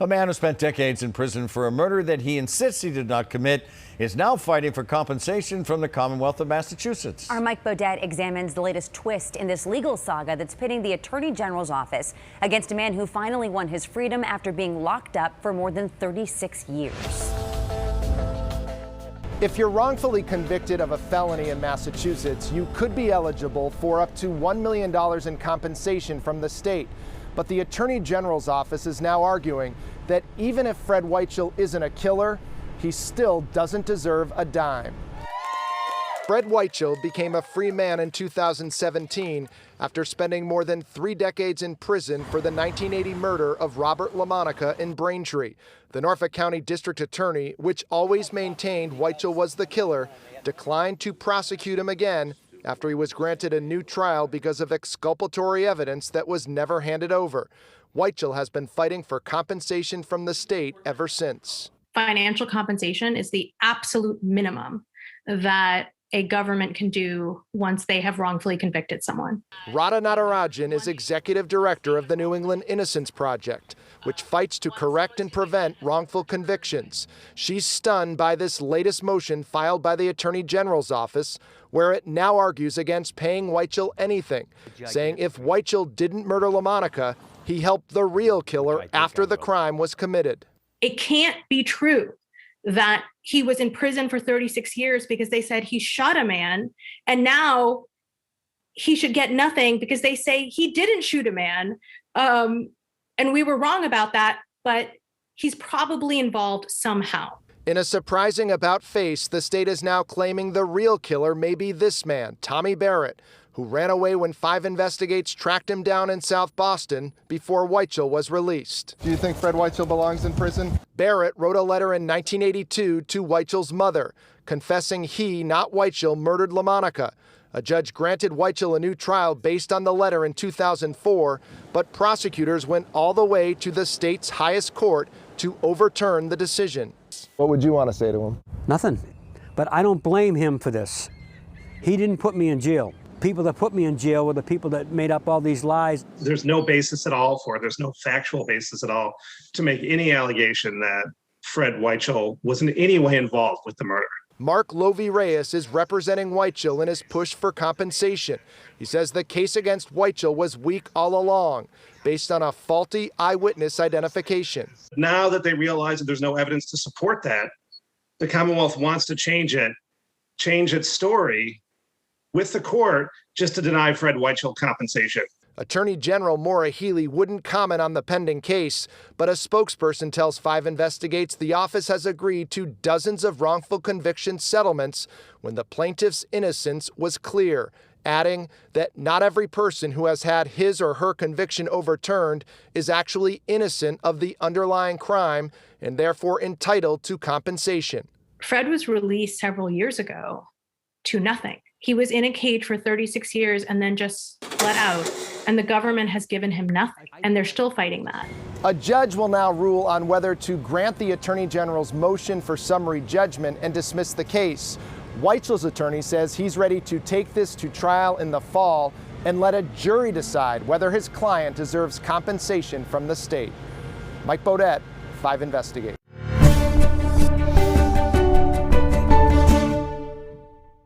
A man who spent decades in prison for a murder that he insists he did not commit is now fighting for compensation from the Commonwealth of Massachusetts. Our Mike Bodette examines the latest twist in this legal saga that's pitting the Attorney General's office against a man who finally won his freedom after being locked up for more than 36 years. If you're wrongfully convicted of a felony in Massachusetts, you could be eligible for up to $1 million in compensation from the state. But the Attorney General's office is now arguing that even if Fred Weichel isn't a killer, he still doesn't deserve a dime. Fred Weichel became a free man in 2017 after spending more than 3 decades in prison for the 1980 murder of Robert LaMonica in Braintree. The Norfolk County District Attorney, which always maintained Weichel was the killer, declined to prosecute him again after he was granted a new trial because of exculpatory evidence that was never handed over. Weichel has been fighting for compensation from the state ever since. Financial compensation is the absolute minimum that a government can do once they have wrongfully convicted someone. Radha Natarajan is executive director of the New England Innocence Project, which fights to correct and prevent wrongful convictions. She's stunned by this latest motion filed by the Attorney General's office, where it now argues against paying Weichel anything, saying if Weichel didn't murder LaMonica, he helped the real killer after the crime was committed. It can't be true that he was in prison for 36 years because they said he shot a man, and now he should get nothing because they say he didn't shoot a man. And we were wrong about that, but he's probably involved somehow. In a surprising about-face, the state is now claiming the real killer may be this man, Tommy Barrett, who ran away when 5 Investigates tracked him down in South Boston before Weichel was released. Do you think Fred Weichel belongs in prison? Barrett wrote a letter in 1982 to Weichel's mother, confessing he, not Weichel, murdered LaMonica. A judge granted Weichel a new trial based on the letter in 2004, but prosecutors went all the way to the state's highest court to overturn the decision. What would you want to say to him? Nothing. But I don't blame him for this. He didn't put me in jail. People that put me in jail were the people that made up all these lies. There's no basis at all there's no factual basis at all to make any allegation that Fred Weichel was in any way involved with the murder. Mark Lovey-Reyes is representing Weichel in his push for compensation. He says the case against Weichel was weak all along, based on a faulty eyewitness identification. Now that they realize that there's no evidence to support that, the Commonwealth wants to change its story with the court just to deny Fred Weichel compensation. Attorney General Maura Healey wouldn't comment on the pending case, but a spokesperson tells 5 Investigates the office has agreed to dozens of wrongful conviction settlements when the plaintiff's innocence was clear, adding that not every person who has had his or her conviction overturned is actually innocent of the underlying crime and therefore entitled to compensation. Fred was released several years ago to nothing. He was in a cage for 36 years and then just let out, and the government has given him nothing, and they're still fighting that. A judge will now rule on whether to grant the Attorney General's motion for summary judgment and dismiss the case. Weichel's attorney says he's ready to take this to trial in the fall and let a jury decide whether his client deserves compensation from the state. Mike Bodette, 5 Investigates.